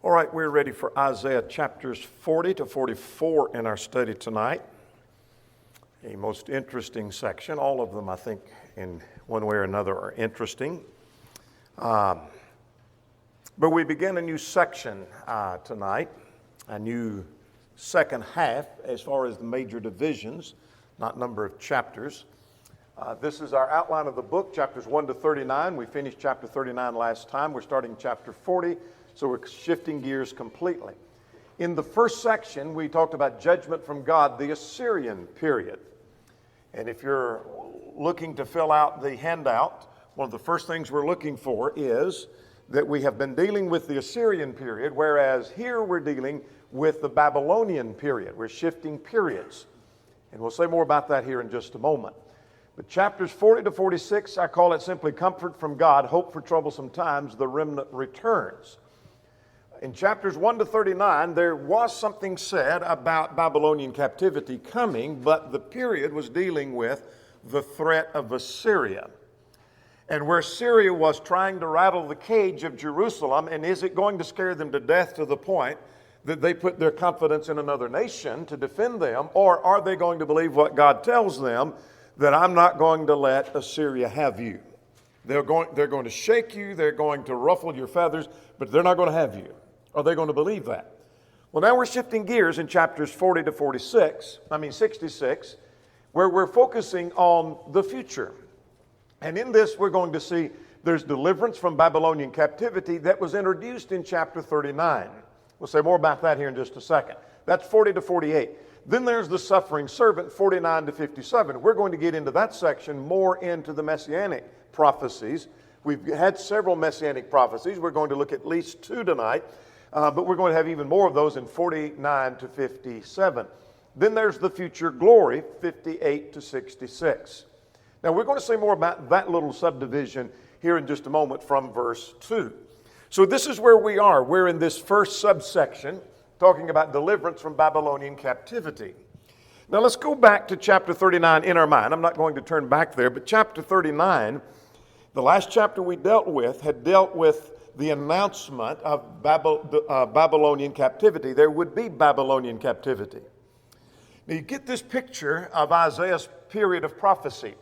All right, we're ready for Isaiah chapters 40 to 44 in our study tonight. A most interesting section. All of them, I think, in one way or another are interesting. But we begin a new section tonight, a new second half as far as the major divisions, not number of chapters. This is our outline of the book, chapters 1 to 39. We finished chapter 39 last time. We're starting chapter 40. So we're shifting gears completely. In the first section, we talked about judgment from God, the Assyrian period. And if you're looking to fill out the handout, one of the first things we're looking for is that we have been dealing with the Assyrian period, whereas here we're dealing with the Babylonian period. We're shifting periods. And we'll say more about that here in just a moment. But chapters 40 to 46, I call it simply comfort from God, hope for troublesome times, the remnant returns. In chapters 1 to 39, there was something said about Babylonian captivity coming, but the period was dealing with the threat of Assyria. And where Syria was trying to rattle the cage of Jerusalem, and is it going to scare them to death to the point that they put their confidence in another nation to defend them, or are they going to believe what God tells them, that I'm not going to let Assyria have you? They're going to shake you, they're going to ruffle your feathers, but they're not going to have you. Are they going to believe that? Well, now we're shifting gears in chapters 40 to 66, where we're focusing on the future. And in this, we're going to see there's deliverance from Babylonian captivity that was introduced in chapter 39. We'll say more about that here in just a second. That's 40 to 48. Then there's the suffering servant, 49 to 57. We're going to get into that section more into the messianic prophecies. We've had several messianic prophecies. We're going to look at least two tonight. But we're going to have even more of those in 49 to 57. Then there's the future glory, 58 to 66. Now we're going to say more about that little subdivision here in just a moment from verse 2. So this is where we are. We're in this first subsection talking about deliverance from Babylonian captivity. Now let's go back to chapter 39 in our mind. I'm not going to turn back there, but chapter 39, the last chapter we dealt with, had dealt with the announcement of Babylonian captivity. There would be Babylonian captivity. Now you get this picture of Isaiah's period of prophecy.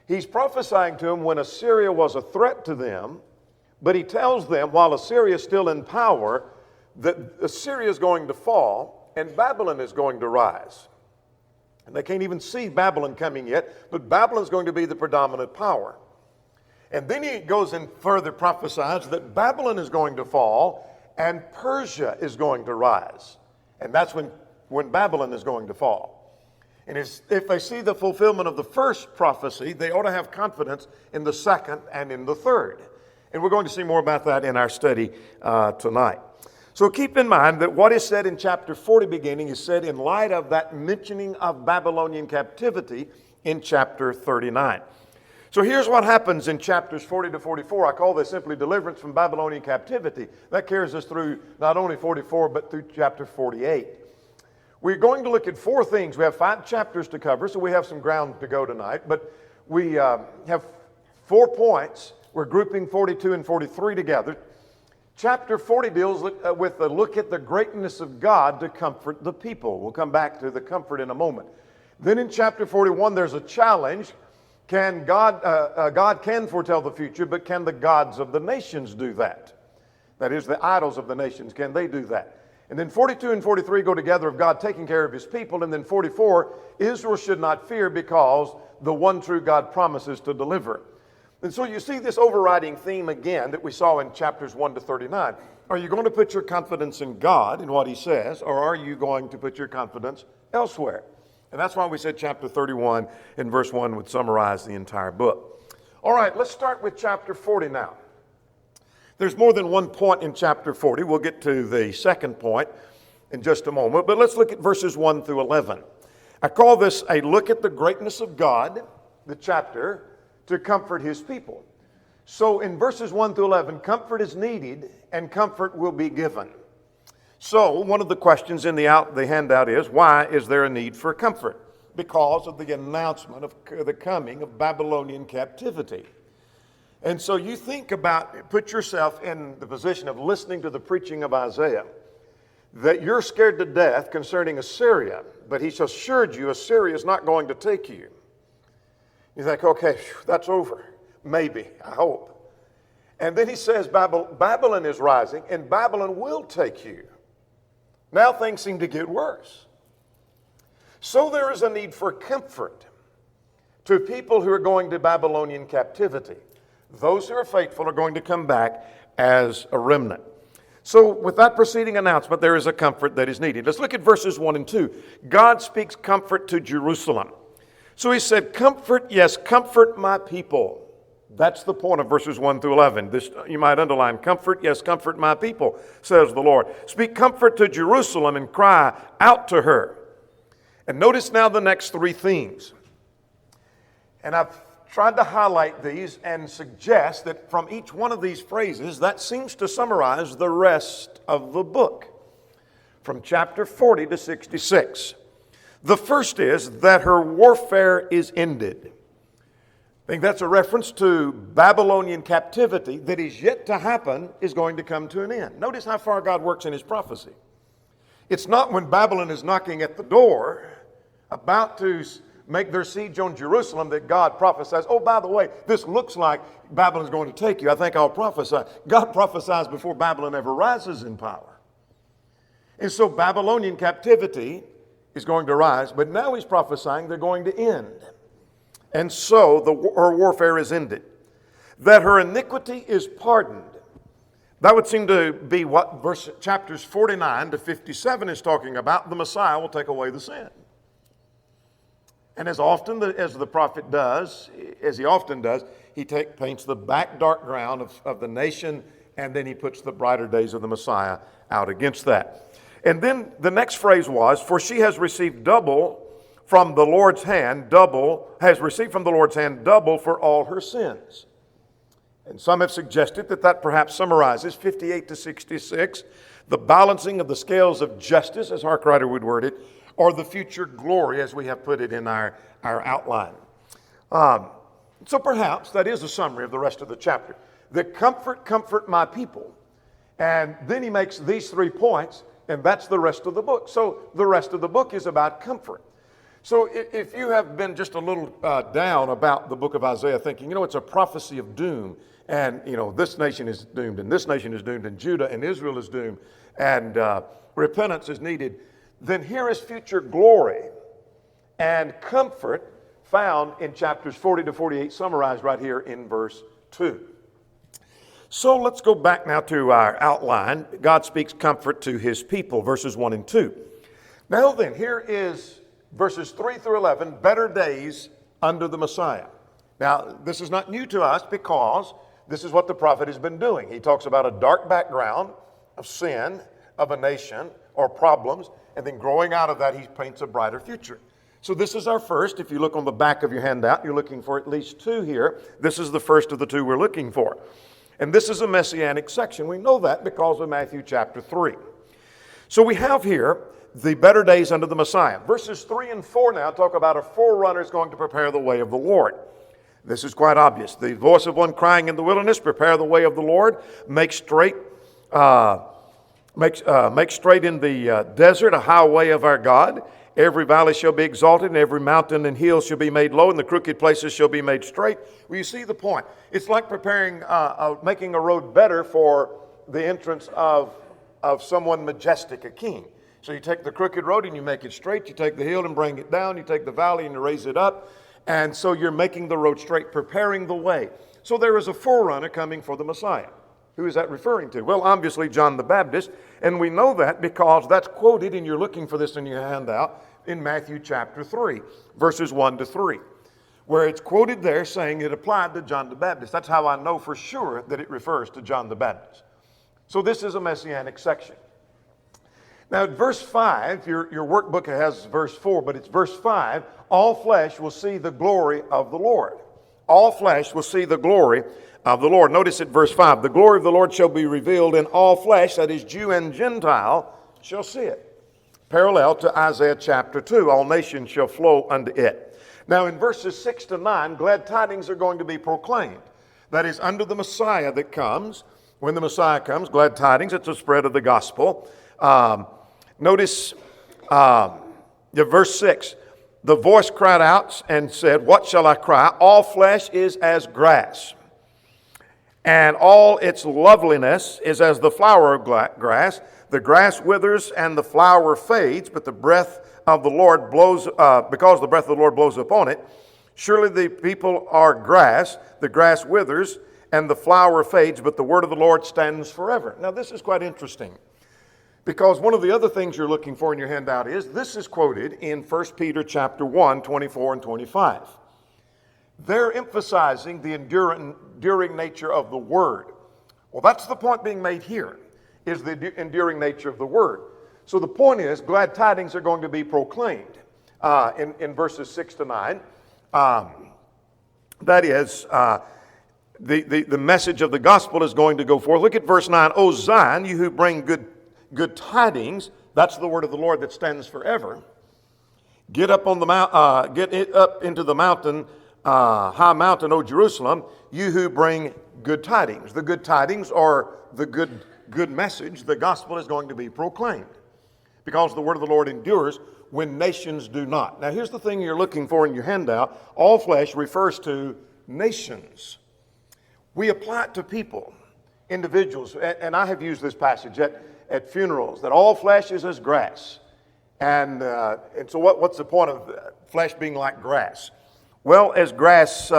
He's prophesying to them when Assyria was a threat to them, but he tells them while Assyria is still in power, that Assyria is going to fall and Babylon is going to rise. And they can't even see Babylon coming yet, but Babylon is going to be the predominant power. And then he goes and further prophesies that Babylon is going to fall and Persia is going to rise. And that's when Babylon is going to fall. And if they see the fulfillment of the first prophecy, they ought to have confidence in the second and in the third. And we're going to see more about that in our study tonight. So keep in mind that what is said in chapter 40 beginning is said in light of that mentioning of Babylonian captivity in chapter 39. So here's what happens in chapters 40 to 44. I call this simply deliverance from Babylonian captivity. That carries us through not only 44, but through chapter 48. We're going to look at four things. We have 5 chapters to cover, so we have some ground to go tonight. But we have 4 points. We're grouping 42 and 43 together. Chapter 40 deals with a look at the greatness of God to comfort the people. We'll come back to the comfort in a moment. Then in chapter 41, there's a challenge. God can foretell the future, but can the gods of the nations do that? That is, the idols of the nations, can they do that? And then 42 and 43 go together of God taking care of his people. And then 44, Israel should not fear because the one true God promises to deliver. And so you see this overriding theme again that we saw in chapters 1 to 39. Are you going to put your confidence in God, in what he says, or are you going to put your confidence elsewhere? And that's why we said chapter 31 in verse 1 would summarize the entire book. All right, let's start with chapter 40 now. There's more than one point in chapter 40. We'll get to the second point in just a moment. But let's look at verses 1 through 11. I call this a look at the greatness of God, the chapter, to comfort his people. So in verses 1 through 11, comfort is needed and comfort will be given. So one of the questions in the handout is, why is there a need for comfort? Because of the announcement of the coming of Babylonian captivity. And so you think about, put yourself in the position of listening to the preaching of Isaiah, that you're scared to death concerning Assyria, but he's assured you Assyria is not going to take you. You think, okay, that's over. Maybe, I hope. And then he says Babylon is rising, and Babylon will take you. Now things seem to get worse. So there is a need for comfort to people who are going to Babylonian captivity. Those who are faithful are going to come back as a remnant. So with that preceding announcement, there is a comfort that is needed. Let's look at verses 1 and 2. God speaks comfort to Jerusalem. So he said, comfort, yes, comfort my people. That's the point of verses 1 through 11. This, you might underline, comfort, yes, comfort my people, says the Lord. Speak comfort to Jerusalem and cry out to her. And notice now the next three themes. And I've tried to highlight these and suggest that from each one of these phrases, that seems to summarize the rest of the book, from chapter 40 to 66. The first is that her warfare is ended. I think that's a reference to Babylonian captivity that is yet to happen, is going to come to an end. Notice how far God works in his prophecy. It's not when Babylon is knocking at the door, about to make their siege on Jerusalem, that God prophesies, oh, by the way, this looks like Babylon's going to take you. I think I'll prophesy. God prophesies before Babylon ever rises in power. And so Babylonian captivity is going to rise, but now he's prophesying they're going to end. And so her warfare is ended. That her iniquity is pardoned. That would seem to be what chapters 49 to 57 is talking about. The Messiah will take away the sin. And as often as the prophet does, as he often does, he paints the back dark ground of the nation, and then he puts the brighter days of the Messiah out against that. And then the next phrase was, for she has received double from the Lord's hand, has received from the Lord's hand double for all her sins. And some have suggested that perhaps summarizes 58 to 66, the balancing of the scales of justice, as Harkrider would word it, or the future glory, as we have put it in our outline. So perhaps that is a summary of the rest of the chapter. The comfort my people. And then he makes these 3 points, and that's the rest of the book. So the rest of the book is about comfort. So if you have been just a little down about the book of Isaiah, thinking, it's a prophecy of doom, and, this nation is doomed, and this nation is doomed, and Judah and Israel is doomed, and repentance is needed, then here is future glory and comfort found in chapters 40 to 48, summarized right here in verse 2. So let's go back now to our outline. God speaks comfort to his people, verses 1 and 2. Now then, here is verses 3 through 11, better days under the Messiah. Now, this is not new to us because this is what the prophet has been doing. He talks about a dark background of sin, of a nation, or problems, and then growing out of that, he paints a brighter future. So this is our first. If you look on the back of your handout, you're looking for at least 2 here. This is the first of the 2 we're looking for. And this is a messianic section. We know that because of Matthew chapter 3. So we have here the better days under the Messiah. Verses 3 and 4 now talk about a forerunner is going to prepare the way of the Lord. This is quite obvious. The voice of one crying in the wilderness, prepare the way of the Lord, make straight in the desert a highway of our God. Every valley shall be exalted, and every mountain and hill shall be made low, and the crooked places shall be made straight. Well, you see the point. It's like preparing, making a road better for the entrance of someone majestic, a king. So you take the crooked road and you make it straight. You take the hill and bring it down. You take the valley and you raise it up. And so you're making the road straight, preparing the way. So there is a forerunner coming for the Messiah. Who is that referring to? Well, obviously John the Baptist. And we know that because that's quoted, and you're looking for this in your handout, in Matthew chapter 3, verses 1 to 3, where it's quoted there saying it applied to John the Baptist. That's how I know for sure that it refers to John the Baptist. So this is a messianic section. Now, at verse 5, your workbook has verse 4, but it's verse 5. All flesh will see the glory of the Lord. All flesh will see the glory of the Lord. Notice at verse 5, the glory of the Lord shall be revealed, and all flesh, that is Jew and Gentile, shall see it. Parallel to Isaiah chapter 2, all nations shall flow unto it. Now, in verses 6 to 9, glad tidings are going to be proclaimed. That is, under the Messiah that comes. When the Messiah comes, glad tidings, it's a spread of the gospel. Notice verse 6. The voice cried out and said, "What shall I cry? All flesh is as grass, and all its loveliness is as the flower of grass. The grass withers and the flower fades, but the breath of the Lord blows, because the breath of the Lord blows upon it. Surely the people are grass, the grass withers, and the flower fades, but the word of the Lord stands forever." Now this is quite interesting, because one of the other things you're looking for in your handout is, this is quoted in 1 Peter chapter 1, 24 and 25. They're emphasizing the enduring nature of the Word. Well, that's the point being made here, is the enduring nature of the Word. So the point is, glad tidings are going to be proclaimed in verses 6 to 9. That is, the message of the gospel is going to go forth. Look at verse 9. "O Zion, you who bring good tidings," that's the word of the Lord that stands forever. "Get up on the mount, get it up into the mountain, high mountain, O Jerusalem, you who bring good tidings." The good tidings are the good message. The gospel is going to be proclaimed, because the word of the Lord endures when nations do not. Now here's the thing you're looking for in your handout. All flesh refers to nations. We apply it to people, individuals, and I have used this passage at funerals, that all flesh is as grass. And so what's the point of flesh being like grass? Well, as grass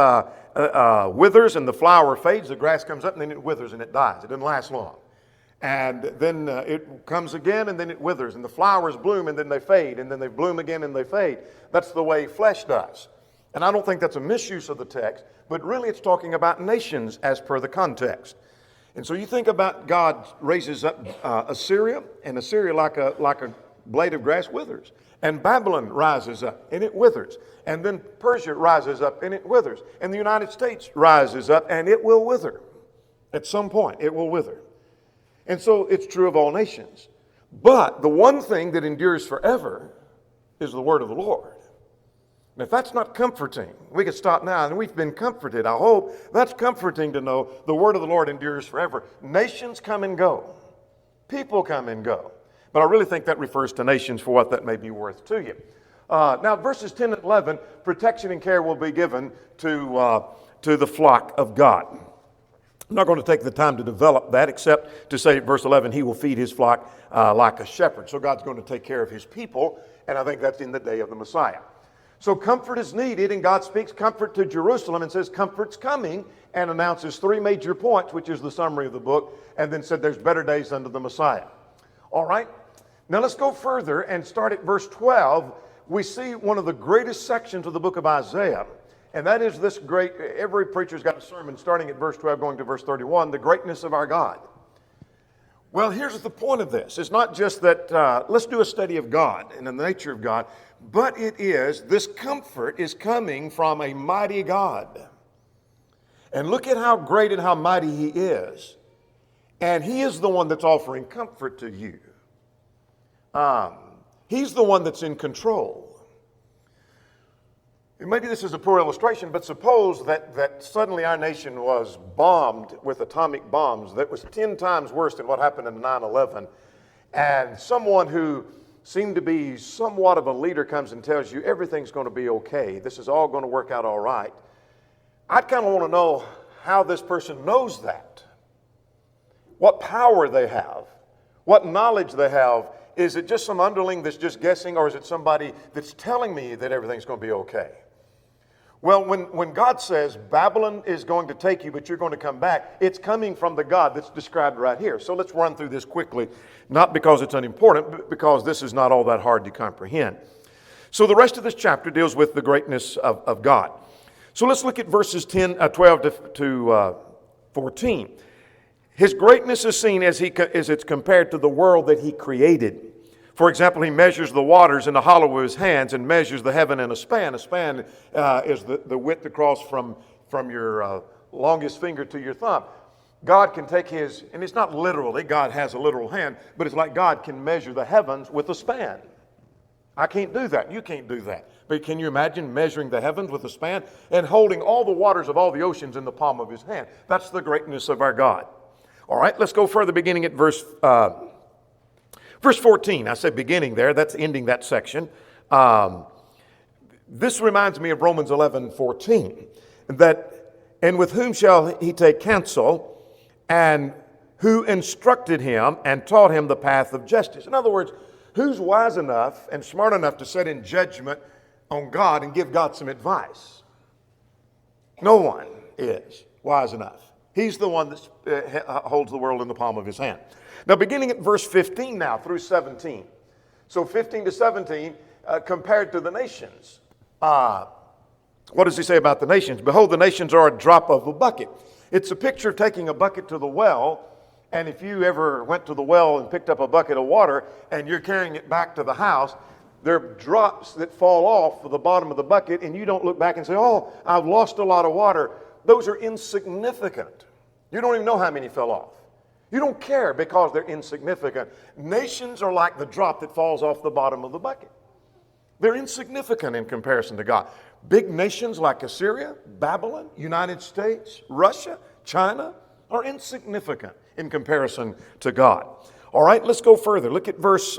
withers and the flower fades, the grass comes up and then it withers and it dies. It doesn't last long. And then it comes again and then it withers, and the flowers bloom and then they fade, and then they bloom again and they fade. That's the way flesh does. And I don't think that's a misuse of the text, but really it's talking about nations as per the context. And so you think about God raises up Assyria, and Assyria like a blade of grass withers. And Babylon rises up and it withers. And then Persia rises up and it withers. And the United States rises up and it will wither. At some point it will wither. And so it's true of all nations. But the one thing that endures forever is the word of the Lord. And if that's not comforting, we could stop now, and we've been comforted. I hope that's comforting to know the word of the Lord endures forever. Nations come and go. People come and go. But I really think that refers to nations, for what that may be worth to you. Now, verses 10 and 11, protection and care will be given to the flock of God. I'm not going to take the time to develop that, except to say, verse 11, he will feed his flock like a shepherd. So God's going to take care of his people, and I think that's in the day of the Messiah. So comfort is needed, and God speaks comfort to Jerusalem and says comfort's coming, and announces three major points, which is the summary of the book, and then said there's better days under the Messiah. All right? Now let's go further and start at verse 12. We see one of the greatest sections of the book of Isaiah, and that is this great, every preacher's got a sermon starting at verse 12 going to verse 31, the greatness of our God. Well, here's the point of this. It's not just that let's do a study of God and the nature of God, but it is, this comfort is coming from a mighty God. And look at how great and how mighty he is. And he is the one that's offering comfort to you. He's the one that's in control. Maybe this is a poor illustration, but suppose that suddenly our nation was bombed with atomic bombs that was 10 times worse than what happened in 9/11. And someone who seemed to be somewhat of a leader comes and tells you everything's going to be okay. This is all going to work out all right. I'd kind of want to know how this person knows that. What power they have. What knowledge they have. Is it just some underling that's just guessing, or is it somebody that's telling me that everything's going to be okay? Well, when God says Babylon is going to take you, but you're going to come back, it's coming from the God that's described right here. So let's run through this quickly, not because it's unimportant, but because this is not all that hard to comprehend. So the rest of this chapter deals with the greatness of God. So let's look at verses 12 to 14. His greatness is seen as it's compared to the world that he created. For example, he measures the waters in the hollow of his hands and measures the heaven in a span. A span is the width across from your longest finger to your thumb. God can take his, and it's not literally, God has a literal hand, but it's like God can measure the heavens with a span. I can't do that. You can't do that. But can you imagine measuring the heavens with a span and holding all the waters of all the oceans in the palm of his hand? That's the greatness of our God. All right, let's go further, beginning at verse 14. I said beginning there. That's ending that section. This reminds me of Romans 11:14. And with whom shall he take counsel, and who instructed him and taught him the path of justice? In other words, who's wise enough and smart enough to set in judgment on God and give God some advice? No one is wise enough. He's the one that holds the world in the palm of his hand. Now, beginning at verse 15 now through 17. So 15 to 17, compared to the nations. What does he say about the nations? Behold, the nations are a drop of a bucket. It's a picture of taking a bucket to the well. And if you ever went to the well and picked up a bucket of water and you're carrying it back to the house, there are drops that fall off of the bottom of the bucket, and you don't look back and say, oh, I've lost a lot of water. Those are insignificant. You don't even know how many fell off. You don't care because they're insignificant. Nations are like the drop that falls off the bottom of the bucket. They're insignificant in comparison to God. Big nations like Assyria, Babylon, United States, Russia, China are insignificant in comparison to God. All right, let's go further. Look at verse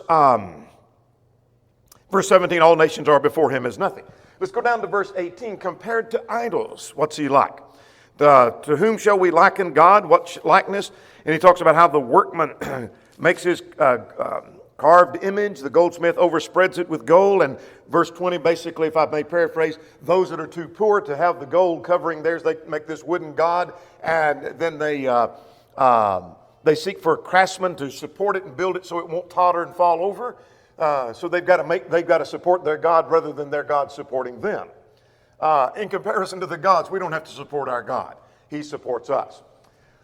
17. All nations are before him as nothing. Let's go down to verse 18. Compared to idols, what's he like? To whom shall we liken God? What likeness? And he talks about how the workman makes his carved image. The goldsmith overspreads it with gold. And verse 20, basically, if I may paraphrase, those that are too poor to have the gold covering theirs, they make this wooden god. And then they seek for a craftsman to support it and build it so it won't totter and fall over. So they've got to support their God rather than their God supporting them. In comparison to the gods, we don't have to support our God. He supports us.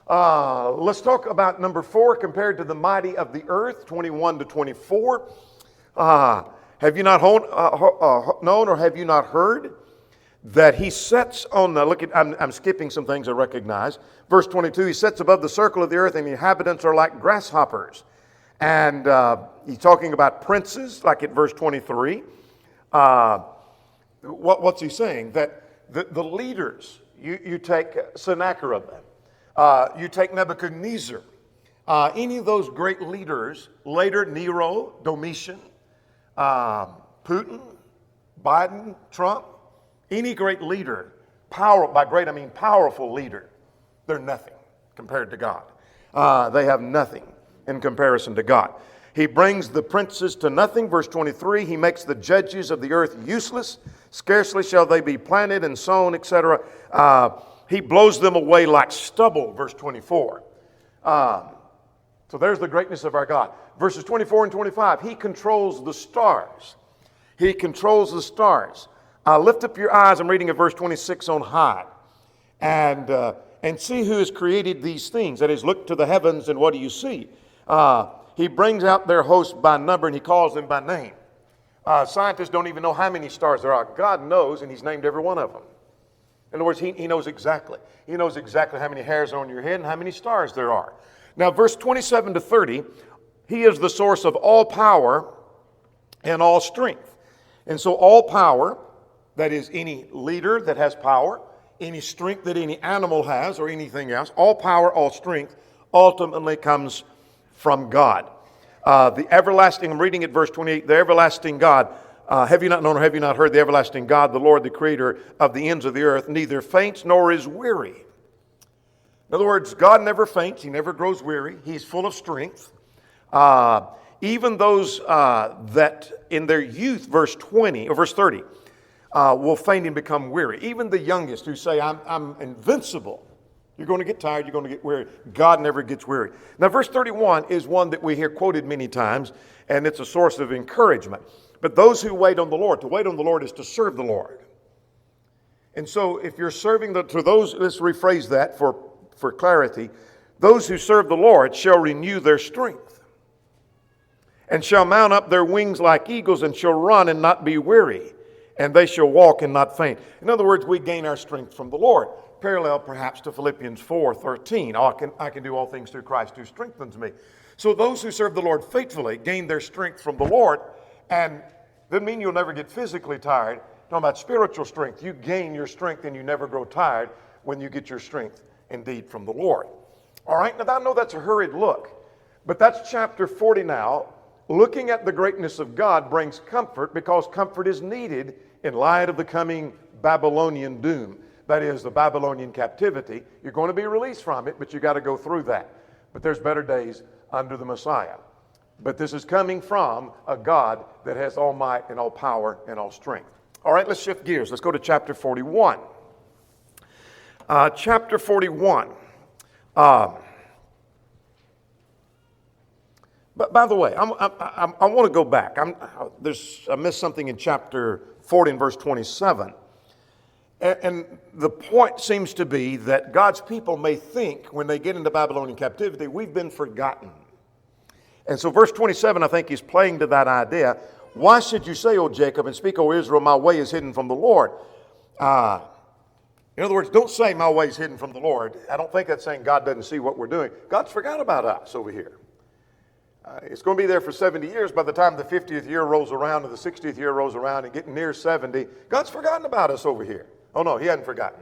Let's talk about number 4, compared to the mighty of the earth, 21 to 24. Have you not known or have you not heard that he sets on the, look at, I'm skipping some things I recognize. Verse 22, he sets above the circle of the earth, and the inhabitants are like grasshoppers. And he's talking about princes, like at verse 23. What's he saying? That the leaders, you take Sennacherib, you take Nebuchadnezzar, any of those great leaders, later Nero, Domitian, Putin, Biden, Trump, any great leader, by great I mean powerful leader, they're nothing compared to God. They have nothing in comparison to God. He brings the princes to nothing. Verse 23, he makes the judges of the earth useless. Scarcely shall they be planted and sown, etc. He blows them away like stubble. Verse 24. So there's the greatness of our God. Verses 24 and 25, he controls the stars. He controls the stars. Lift up your eyes, I'm reading at verse 26 on high. And see who has created these things. That is, look to the heavens, and what do you see? He brings out their hosts by number, and he calls them by name. Scientists don't even know how many stars there are. God knows, and he's named every one of them. In other words, he knows exactly. He knows exactly how many hairs are on your head and how many stars there are. Now, verse 27 to 30, he is the source of all power and all strength. And so all power, that is any leader that has power, any strength that any animal has or anything else, all power, all strength, ultimately comes from God. The everlasting, I'm reading at verse 28, the everlasting God, have you not known or have you not heard the everlasting God, the Lord, the creator of the ends of the earth, neither faints nor is weary. In other words, God never faints, he never grows weary, he's full of strength. Even those that in their youth, verse 20 or verse 30, will faint and become weary. Even the youngest who say, I'm invincible. You're going to get tired, you're going to get weary. God never gets weary. Now, verse 31 is one that we hear quoted many times, and it's a source of encouragement. But those who wait on the Lord, to wait on the Lord is to serve the Lord. And so if you're serving to those, let's rephrase that for clarity. Those who serve the Lord shall renew their strength, and shall mount up their wings like eagles, and shall run and not be weary, and they shall walk and not faint. In other words, we gain our strength from the Lord. Parallel perhaps to Philippians 4:13. I can do all things through Christ who strengthens me. So those who serve the Lord faithfully gain their strength from the Lord, and doesn't mean you'll never get physically tired, talking about spiritual strength. You gain your strength and you never grow tired when you get your strength indeed from the Lord. All right, now I know that's a hurried look, but that's chapter 40 now. Looking at the greatness of God brings comfort because comfort is needed in light of the coming Babylonian doom. That is, the Babylonian captivity. You're going to be released from it, but you got to go through that. But there's better days under the Messiah. But this is coming from a God that has all might and all power and all strength. All right, let's shift gears. Let's go to chapter 41. Chapter 41. But by the way, I want to go back. I missed something in chapter 40 and verse 27. And the point seems to be that God's people may think when they get into Babylonian captivity, we've been forgotten. And so verse 27, I think, is playing to that idea. Why should you say, O Jacob, and speak, O Israel, my way is hidden from the Lord? In other words, don't say my way is hidden from the Lord. I don't think that's saying God doesn't see what we're doing. God's forgot about us over here. It's going to be there for 70 years. By the time the 50th year rolls around and the 60th year rolls around and getting near 70, God's forgotten about us over here. Oh, no, he hadn't forgotten.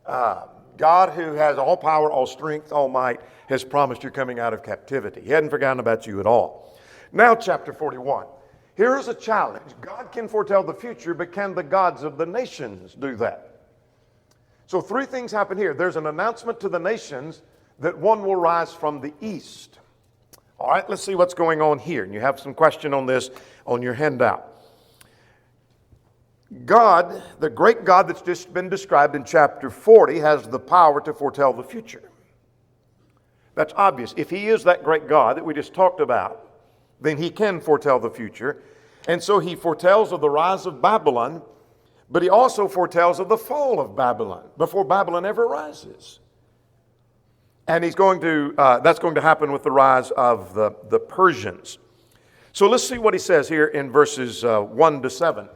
God, who has all power, all strength, all might, has promised you coming out of captivity. He hadn't forgotten about you at all. Now, chapter 41. Here is a challenge. God can foretell the future, but can the gods of the nations do that? So three things happen here. There's an announcement to the nations that one will rise from the east. All right, let's see what's going on here. And you have some question on this on your handout. God, the great God that's just been described in chapter 40, has the power to foretell the future. That's obvious. If he is that great God that we just talked about, then he can foretell the future. And so he foretells of the rise of Babylon, but he also foretells of the fall of Babylon before Babylon ever rises. And he's going to, that's going to happen with the rise of the Persians. So let's see what he says here in verses 1 to 7.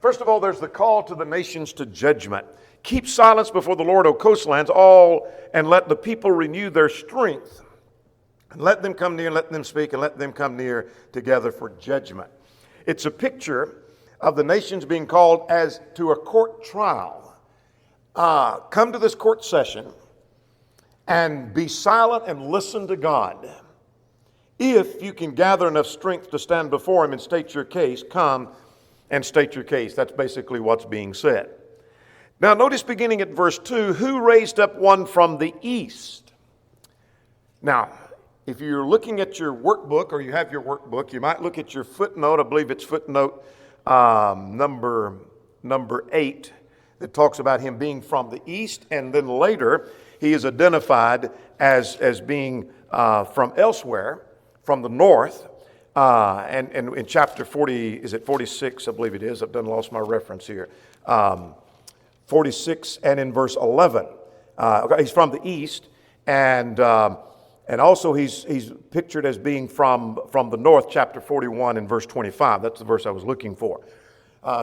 First of all, there's the call to the nations to judgment. Keep silence before the Lord, O coastlands, all, and let the people renew their strength. And let them come near, and let them speak, and let them come near together for judgment. It's a picture of the nations being called as to a court trial. Come to this court session and be silent and listen to God. If you can gather enough strength to stand before him and state your case, come and state your case. That's basically what's being said. Now notice beginning at verse 2, who raised up one from the east? Now, if you're looking at your workbook or you have your workbook, you might look at your footnote. I believe it's footnote number 8 that talks about him being from the east. And then later, he is identified as being from elsewhere, from the north. And in chapter 40, is it 46? I believe it is. I've lost my reference here. 46 and in verse 11. He's from the east, and also he's pictured as being from the north, chapter 41 and verse 25. That's the verse I was looking for.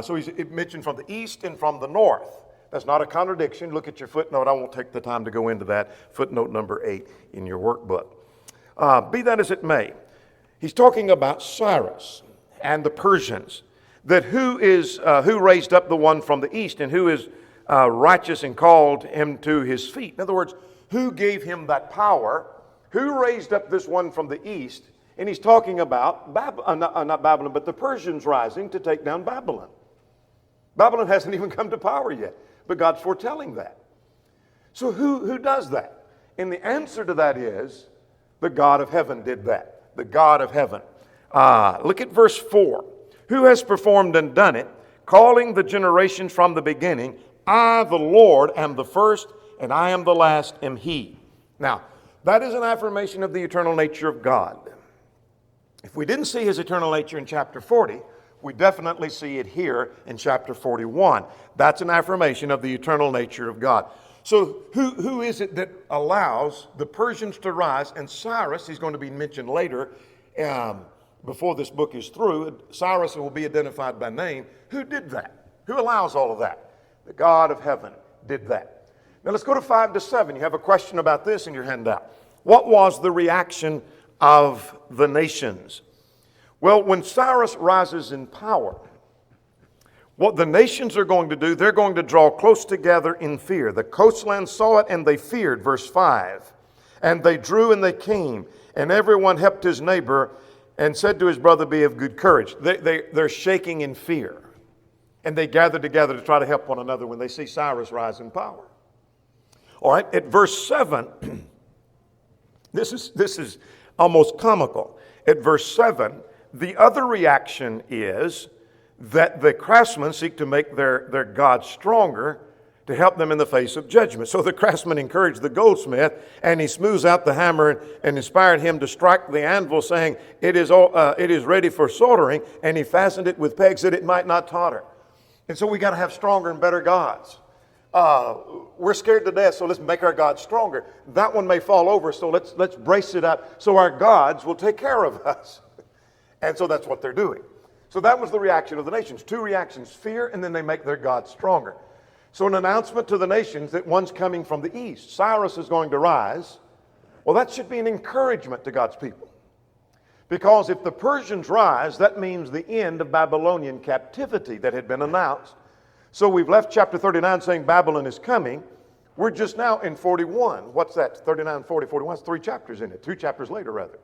So he's mentioned from the east and from the north. That's not a contradiction. Look at your footnote. I won't take the time to go into that. Footnote number 8 in your workbook. Be that as it may, he's talking about Cyrus and the Persians. That who raised up the one from the east, and who is righteous and called him to his feet. In other words, who gave him that power? Who raised up this one from the east? And he's talking about not Babylon, but the Persians rising to take down Babylon. Babylon hasn't even come to power yet, but God's foretelling that. So who does that? And the answer to that is the God of heaven did that. The God of heaven. Look at verse 4. Who has performed and done it, calling the generations from the beginning? I, the Lord, am the first, and I am the last, am He. Now, that is an affirmation of the eternal nature of God. If we didn't see His eternal nature in chapter 40, we definitely see it here in chapter 41. That's an affirmation of the eternal nature of God. So who is it that allows the Persians to rise? And Cyrus, he's going to be mentioned later before this book is through. Cyrus will be identified by name. Who did that? Who allows all of that? The God of heaven did that. Now let's go to 5 to 7. You have a question about this in your handout. What was the reaction of the nations? Well, when Cyrus rises in power, What the nations are going to do, they're going to draw close together in fear. The coastland saw it and they feared, verse 5. And they drew and they came, and everyone helped his neighbor and said to his brother, be of good courage. They're shaking in fear. And they gathered together to try to help one another when they see Cyrus rise in power. All right, at verse 7, this is almost comical. At verse 7, the other reaction is that the craftsmen seek to make their God stronger to help them in the face of judgment. So the craftsman encouraged the goldsmith, and he smooths out the hammer and inspired him to strike the anvil, saying, it is ready for soldering, and he fastened it with pegs that it might not totter. And so we got to have stronger and better gods. We're scared to death, so let's make our God stronger. That one may fall over, so let's brace it up so our gods will take care of us. And so that's what they're doing. So that was the reaction of the nations. Two reactions, fear, and then they make their God stronger. So an announcement to the nations that one's coming from the east. Cyrus is going to rise. Well, that should be an encouragement to God's people. Because if the Persians rise, that means the end of Babylonian captivity that had been announced. So we've left chapter 39 saying Babylon is coming. We're just now in 41. What's that? 39, 40, 41. It's 3 chapters in it. 2 chapters later, rather.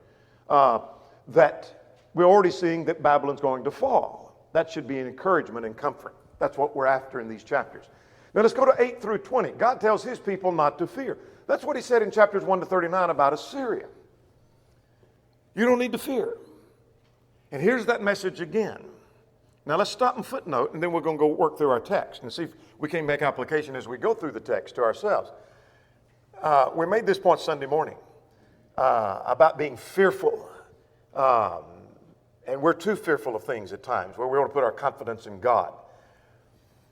That we're already seeing that Babylon's going to fall. That should be an encouragement and comfort. That's what we're after in these chapters. Now let's go to 8 through 20. God tells his people not to fear. That's what he said in chapters 1 to 39 about Assyria. You don't need to fear. And here's that message again. Now let's stop and footnote, and then we're going to go work through our text and see if we can make application as we go through the text to ourselves. We made this point Sunday morning about being fearful. And we're too fearful of things at times, where we want to put our confidence in God.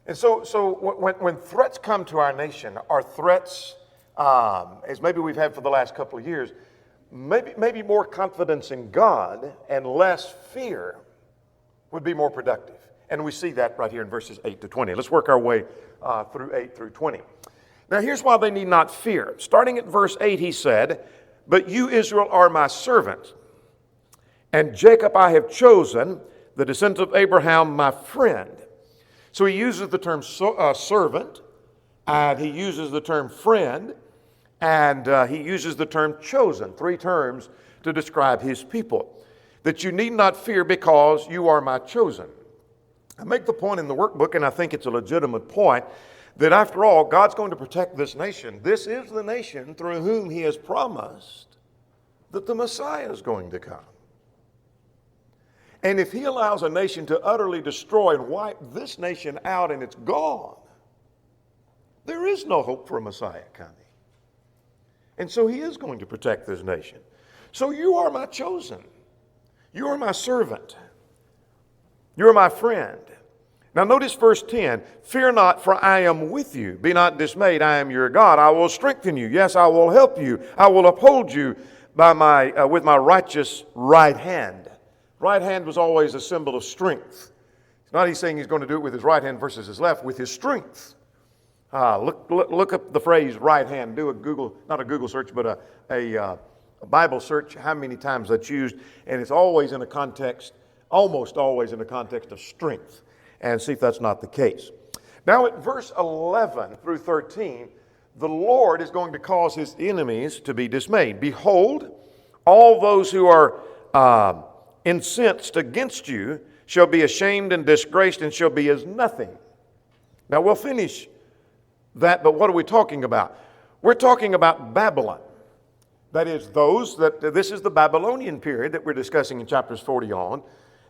And so when threats come to our nation, our threats, as maybe we've had for the last couple of years, maybe more confidence in God and less fear would be more productive. And we see that right here in verses 8 to 20. Let's work our way through 8 through 20. Now here's why they need not fear. Starting at verse 8, he said, but you, Israel, are my servant, and Jacob I have chosen, the descendant of Abraham, my friend. So he uses the term servant, and he uses the term friend, and he uses the term chosen, 3 terms to describe his people. That you need not fear because you are my chosen. I make the point in the workbook, and I think it's a legitimate point, that after all, God's going to protect this nation. This is the nation through whom he has promised that the Messiah is going to come. And if he allows a nation to utterly destroy and wipe this nation out and it's gone, there is no hope for a Messiah coming. And so he is going to protect this nation. So you are my chosen. You are my servant. You are my friend. Now notice verse 10. Fear not, for I am with you. Be not dismayed, I am your God. I will strengthen you. Yes, I will help you. I will uphold you with my righteous right hand. Right hand was always a symbol of strength. It's not he's saying he's going to do it with his right hand versus his left, with his strength. Look up the phrase right hand. Do a Google, not a Google search, but a Bible search, how many times that's used. And it's always in a context, almost always in a context of strength. And see if that's not the case. Now at verse 11 through 13, the Lord is going to cause his enemies to be dismayed. Behold, all those who are incensed against you shall be ashamed and disgraced and shall be as nothing. Now we'll finish that, but what are we talking about? We're talking about Babylon. That is this is the Babylonian period that we're discussing in chapters 40 on.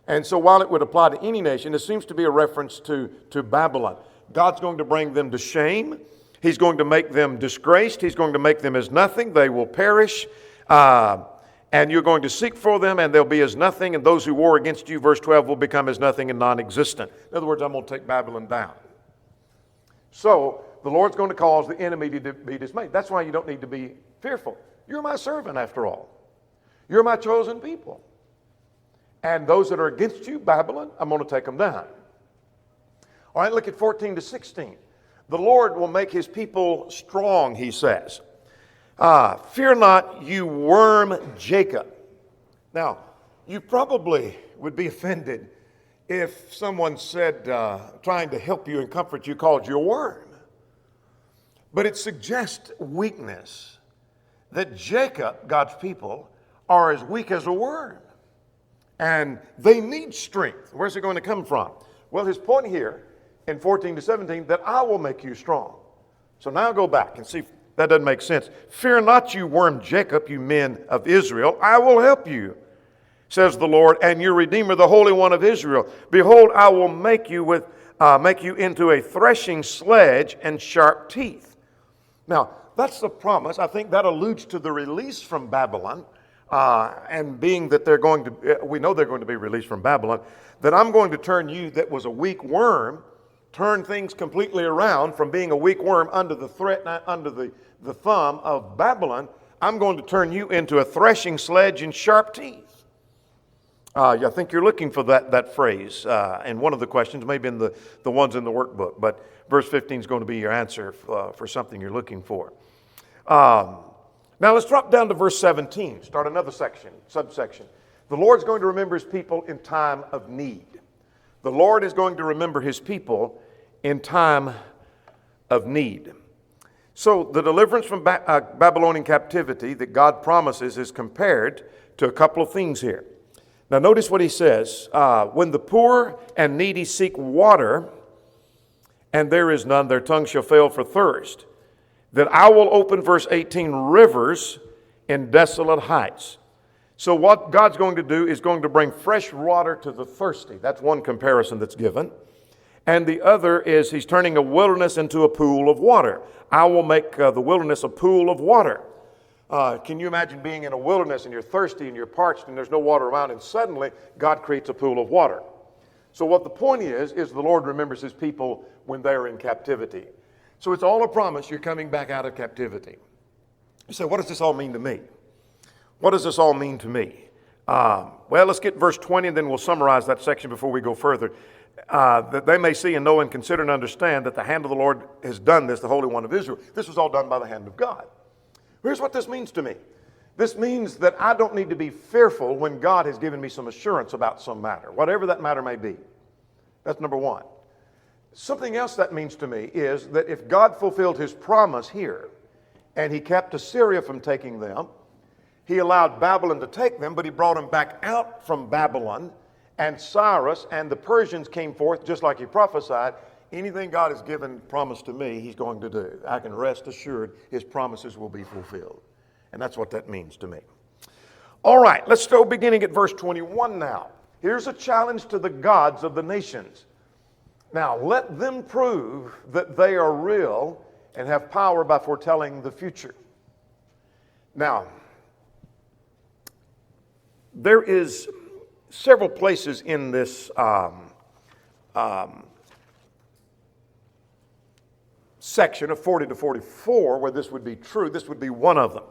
And so while it would apply to any nation, it seems to be a reference to Babylon. God's going to bring them to shame. He's going to make them disgraced. He's going to make them as nothing. They will perish. And you're going to seek for them, and they'll be as nothing. And those who war against you, verse 12, will become as nothing and non-existent. In other words, I'm going to take Babylon down. So the Lord's going to cause the enemy to be dismayed. That's why you don't need to be fearful. You're my servant, after all. You're my chosen people. And those that are against you, Babylon, I'm going to take them down. All right, look at 14 to 16. The Lord will make his people strong, he says. Fear not, you worm Jacob. Now, you probably would be offended if someone said, trying to help you and comfort you, called you a worm. But it suggests weakness, that Jacob, God's people, are as weak as a worm. And they need strength. Where's it going to come from? Well, his point here in 14 to 17, that I will make you strong. So now go back and see if that doesn't make sense. Fear not, you worm Jacob, you men of Israel. I will help you, says the Lord, and your Redeemer, the Holy One of Israel. Behold, I will make you into a threshing sledge and sharp teeth. Now, that's the promise. I think that alludes to the release from Babylon. And being that we know they're going to be released from Babylon, that I'm going to turn you that was a weak worm, turn things completely around from being a weak worm under the threat, under the thumb of Babylon. I'm going to turn you into a threshing sledge and sharp teeth. I think you're looking for that phrase in one of the questions, maybe in the ones in the workbook, but verse 15 is going to be your answer for something you're looking for. Now let's drop down to verse 17, start another subsection. The Lord's going to remember his people in time of need. The Lord is going to remember his people in time of need. So the deliverance from Babylonian captivity that God promises is compared to a couple of things here. Now notice what he says. When the poor and needy seek water, and there is none, their tongue shall fail for thirst. That I will open, verse 18, rivers in desolate heights. So what God's going to do is going to bring fresh water to the thirsty. That's one comparison that's given. And the other is he's turning a wilderness into a pool of water. I will make the wilderness a pool of water. Can you imagine being in a wilderness and you're thirsty and you're parched and there's no water around, and suddenly God creates a pool of water? So what the point is the Lord remembers his people when they're in captivity. So it's all a promise you're coming back out of captivity. You say, what does this all mean to me? What does this all mean to me? Well, let's get verse 20 and then we'll summarize that section before we go further. That they may see and know and consider and understand that the hand of the Lord has done this, the Holy One of Israel. This was all done by the hand of God. Here's what this means to me. This means that I don't need to be fearful when God has given me some assurance about some matter, whatever that matter may be. That's number one. Something else that means to me is that if God fulfilled his promise here and he kept Assyria from taking them, he allowed Babylon to take them, but he brought them back out from Babylon, and Cyrus and the Persians came forth just like he prophesied. Anything God has given promise to me, he's going to do. I can rest assured his promises will be fulfilled. And that's what that means to me. All right, let's go beginning at verse 21 now. Here's a challenge to the gods of the nations. Now, let them prove that they are real and have power by foretelling the future. Now, there is several places in this section of 40 to 44 where this would be true. This would be one of them.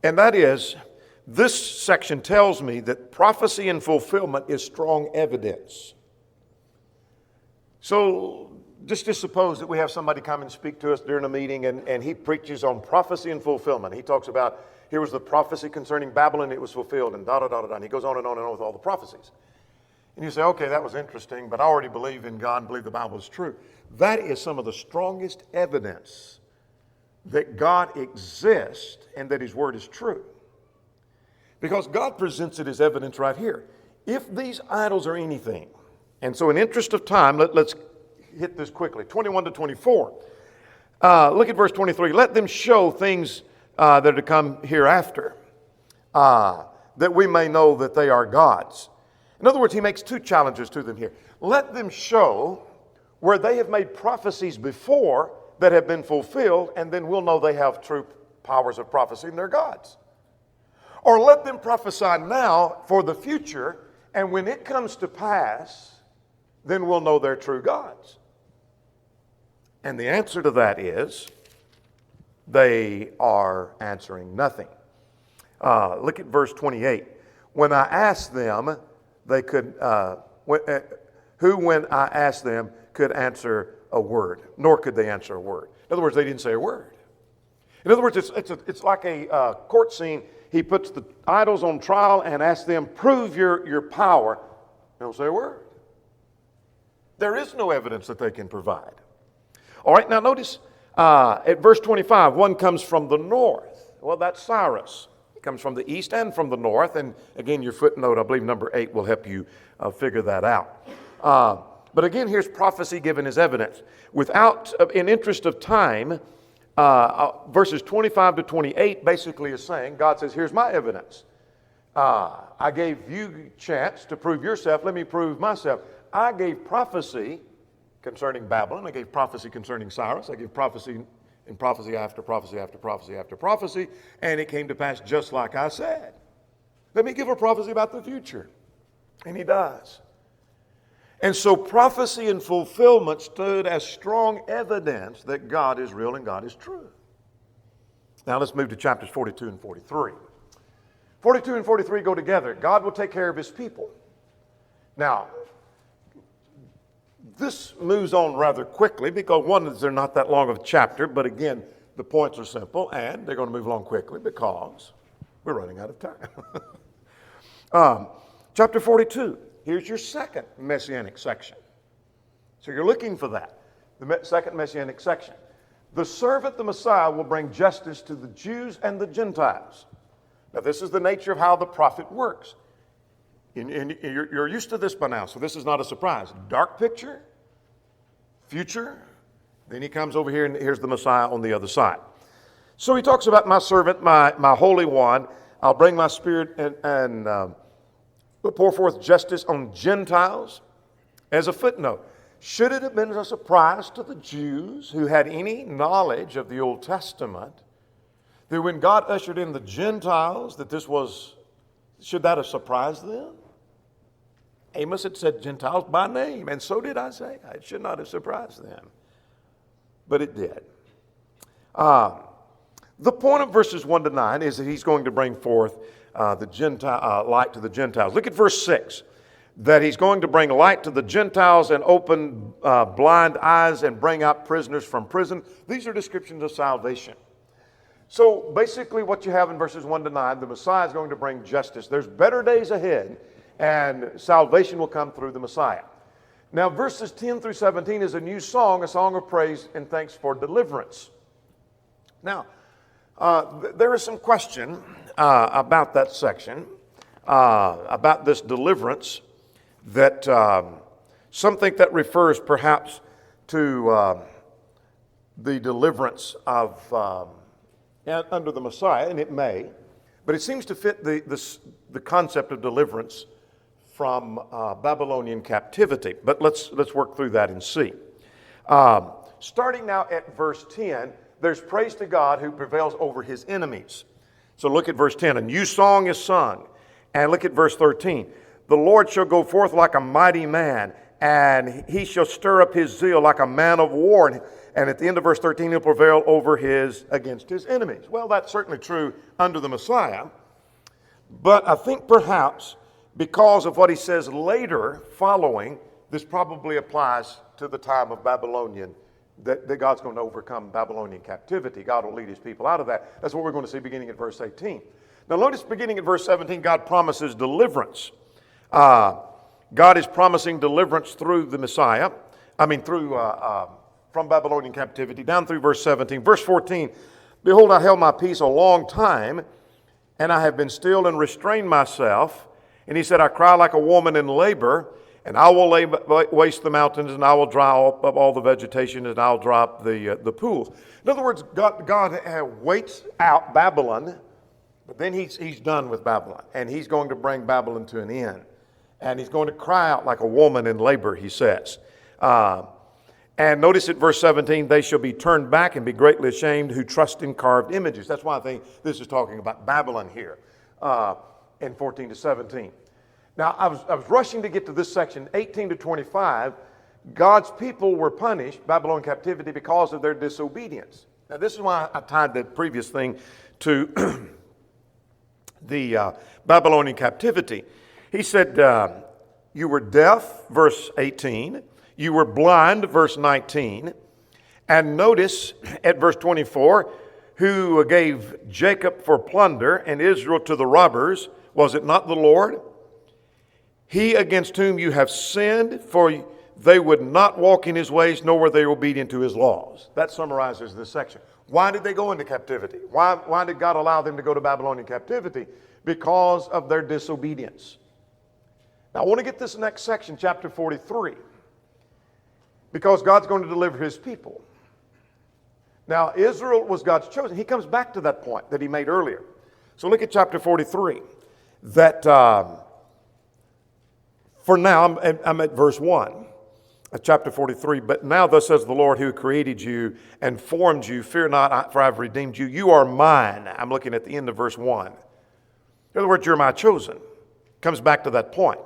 And that is, this section tells me that prophecy and fulfillment is strong evidence. So just suppose that we have somebody come and speak to us during a meeting and he preaches on prophecy and fulfillment. He talks about, here was the prophecy concerning Babylon, it was fulfilled, and da-da-da-da-da. And he goes on and on and on with all the prophecies. And you say, okay, that was interesting, but I already believe in God and believe the Bible is true. That is some of the strongest evidence that God exists and that his word is true. Because God presents it as evidence right here. If these idols are anything, and so in interest of time, let's hit this quickly. 21 to 24. Look at verse 23. Let them show things that are to come hereafter, that we may know that they are gods. In other words, he makes two challenges to them here. Let them show where they have made prophecies before that have been fulfilled, and then we'll know they have true powers of prophecy and they're gods. Or let them prophesy now for the future, and when it comes to pass, then we'll know they're true gods. And the answer to that is, they are answering nothing. Look at verse 28. When I asked them, they could, when I asked them, could answer a word, nor could they answer a word. In other words, they didn't say a word. In other words, it's like a court scene. He puts the idols on trial and asks them, prove your power. They don't say a word. There is no evidence that they can provide. All right, now notice at verse 25, one comes from the north. Well, that's Cyrus. He comes from the east and from the north. And again, your footnote, I believe number 8, will help you figure that out. But again, here's prophecy given as evidence. In interest of time, verses 25 to 28 basically is saying, God says, here's my evidence. I gave you a chance to prove yourself. Let me prove myself. I gave prophecy concerning Babylon. I gave prophecy concerning Cyrus. I gave prophecy and prophecy after prophecy after prophecy after prophecy. And it came to pass just like I said. Let me give a prophecy about the future. And he does. And so prophecy and fulfillment stood as strong evidence that God is real and God is true. Now let's move to chapters 42 and 43. 42 and 43 go together. God will take care of his people. Now, this moves on rather quickly because one is they're not that long of a chapter, but again, the points are simple and they're going to move along quickly because we're running out of time. Chapter 42, here's your second messianic section. So you're looking for that, the second messianic section. The servant, the Messiah, will bring justice to the Jews and the Gentiles. Now, this is the nature of how the prophet works. You're used to this by now, so this is not a surprise. Dark picture, future, then he comes over here and here's the Messiah on the other side. So he talks about my servant, my Holy One. I'll bring my Spirit and pour forth justice on Gentiles. As a footnote, should it have been a surprise to the Jews who had any knowledge of the Old Testament that when God ushered in the Gentiles, should that have surprised them? Amos had said Gentiles by name, and so did Isaiah. It should not have surprised them, but it did. The point of verses 1 to 9 is that he's going to bring forth the Gentile light to the Gentiles. Look at verse 6, that he's going to bring light to the Gentiles and open blind eyes and bring out prisoners from prison. These are descriptions of salvation. So basically what you have in verses 1 to 9, the Messiah is going to bring justice. There's better days ahead, and salvation will come through the Messiah. Now verses 10 through 17 is a new song, a song of praise and thanks for deliverance. Now, there is some question about that section, about this deliverance, that some think that refers perhaps to the deliverance of under the Messiah, and it may, but it seems to fit the concept of deliverance from Babylonian captivity. But let's work through that and see. Starting now at verse 10, there's praise to God who prevails over his enemies. So look at verse 10. A new song is sung. And look at verse 13. The Lord shall go forth like a mighty man, and he shall stir up his zeal like a man of war. And at the end of verse 13, he'll prevail against his enemies. Well, that's certainly true under the Messiah. But I think perhaps because of what he says later following, this probably applies to the time of Babylonian, that God's going to overcome Babylonian captivity. God will lead his people out of that. That's what we're going to see beginning at verse 18. Now notice beginning at verse 17, God promises deliverance. God is promising deliverance through the Messiah. From Babylonian captivity, down through verse 17. Verse 14, behold, I held my peace a long time, and I have been still and restrained myself. And he said, I cry like a woman in labor, and I will lay waste the mountains, and I will dry up all the vegetation, and I'll dry up the pools. In other words, God waits out Babylon, but then he's done with Babylon, and he's going to bring Babylon to an end. And he's going to cry out like a woman in labor, he says. And notice at verse 17, they shall be turned back and be greatly ashamed who trust in carved images. That's why I think this is talking about Babylon here in 14 to 17. Now, I was rushing to get to this section, 18 to 25. God's people were punished, Babylon captivity, because of their disobedience. Now, this is why I tied the previous thing to the Babylonian captivity. He said, you were deaf, verse 18. You were blind, verse 19. And notice at verse 24, who gave Jacob for plunder and Israel to the robbers, was it not the Lord? he against whom you have sinned, for they would not walk in his ways, nor were they obedient to his laws. That summarizes this section. Why did they go into captivity? Why did God allow them to go to Babylonian captivity? Because of their disobedience. Now, I want to get this next section, chapter 43, because God's going to deliver his people. Now, Israel was God's chosen. He comes back to that point that he made earlier. So look at chapter 43. That, for now, I'm at verse 1 of chapter 43. But now thus says the Lord who created you and formed you, fear not, for I have redeemed you. You are mine. I'm looking at the end of verse 1. In other words, you're my chosen. Comes back to that point.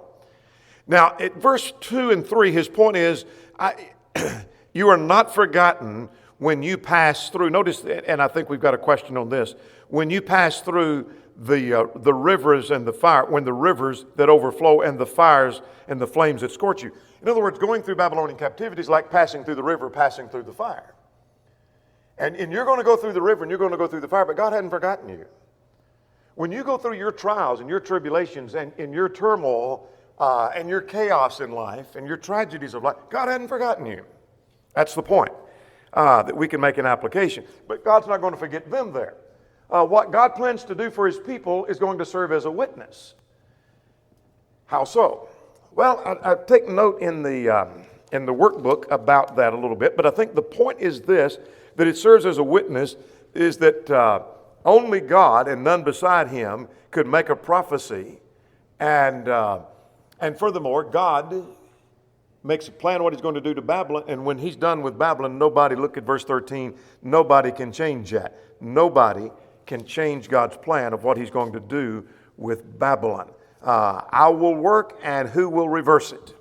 Now, at verse 2 and 3, his point is, you are not forgotten when you pass through. Notice, and I think we've got a question on this. When you pass through the rivers and the fire, when the rivers that overflow and the fires and the flames that scorch you. In other words, going through Babylonian captivity is like passing through the river, passing through the fire. And you're going to go through the river and you're going to go through the fire, but God hadn't forgotten you. When you go through your trials and your tribulations and in your turmoil and your chaos in life and your tragedies of life, God hadn't forgotten you. That's the point, that we can make an application. But God's not going to forget them there. What God plans to do for his people is going to serve as a witness. How so? Well, I take note in the workbook about that a little bit, but I think the point is this, that it serves as a witness, is that only God and none beside him could make a prophecy, and furthermore, God makes a plan of what he's going to do to Babylon, and when he's done with Babylon, nobody, look at verse 13, nobody can change that. Nobody can change God's plan of what he's going to do with Babylon. I will work, and who will reverse it?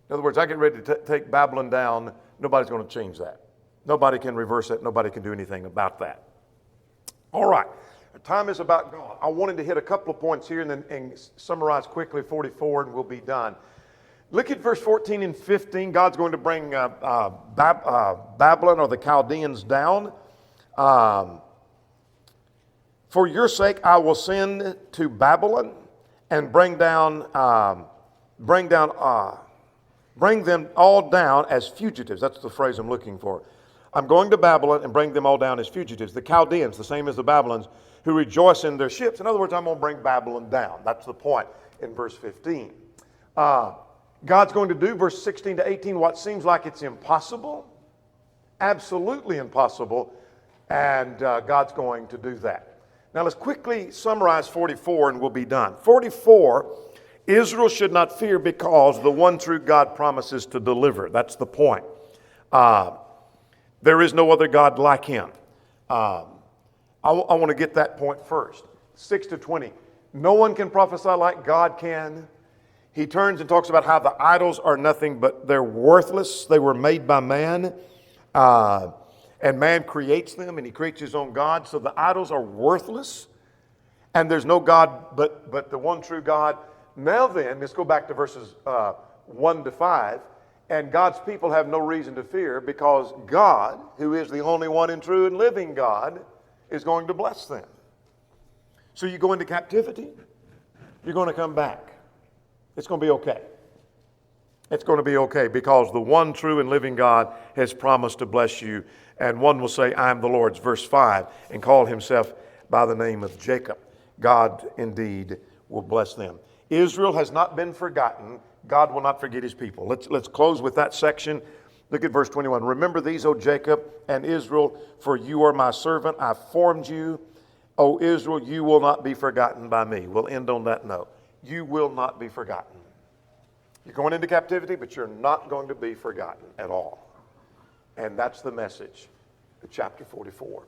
In other words, I get ready to take Babylon down. Nobody's going to change that. Nobody can reverse it. Nobody can do anything about that. All right. Our time is about gone. I wanted to hit a couple of points here and summarize quickly 44, and we'll be done. Look at verse 14 and 15. God's going to bring Babylon or the Chaldeans down. For your sake, I will send to Babylon and bring them all down as fugitives. That's the phrase I'm looking for. I'm going to Babylon and bring them all down as fugitives. The Chaldeans, the same as the Babylons, who rejoice in their ships. In other words, I'm going to bring Babylon down. That's the point in verse 15. God's going to do, verse 16 to 18, what seems like it's impossible, absolutely impossible, and God's going to do that. Now let's quickly summarize 44 and we'll be done. 44, Israel should not fear because the one true God promises to deliver. That's the point. There is no other God like him. I want to get that point first. 6 to 20. No one can prophesy like God can. He turns and talks about how the idols are nothing but they're worthless. They were made by man. And man creates them, and he creates his own God. So the idols are worthless, and there's no God but the one true God. Now then, let's go back to verses 1 to 5. And God's people have no reason to fear because God, who is the only one and true and living God, is going to bless them. So you go into captivity, you're going to come back. It's going to be okay. It's going to be okay because the one true and living God has promised to bless you. And one will say, I am the Lord's, verse 5, and call himself by the name of Jacob. God indeed will bless them. Israel has not been forgotten. God will not forget his people. Let's close with that section. Look at verse 21. Remember these, O Jacob and Israel, for you are my servant. I formed you. O Israel, you will not be forgotten by me. We'll end on that note. You will not be forgotten. You're going into captivity, but you're not going to be forgotten at all. And that's the message of chapter 44.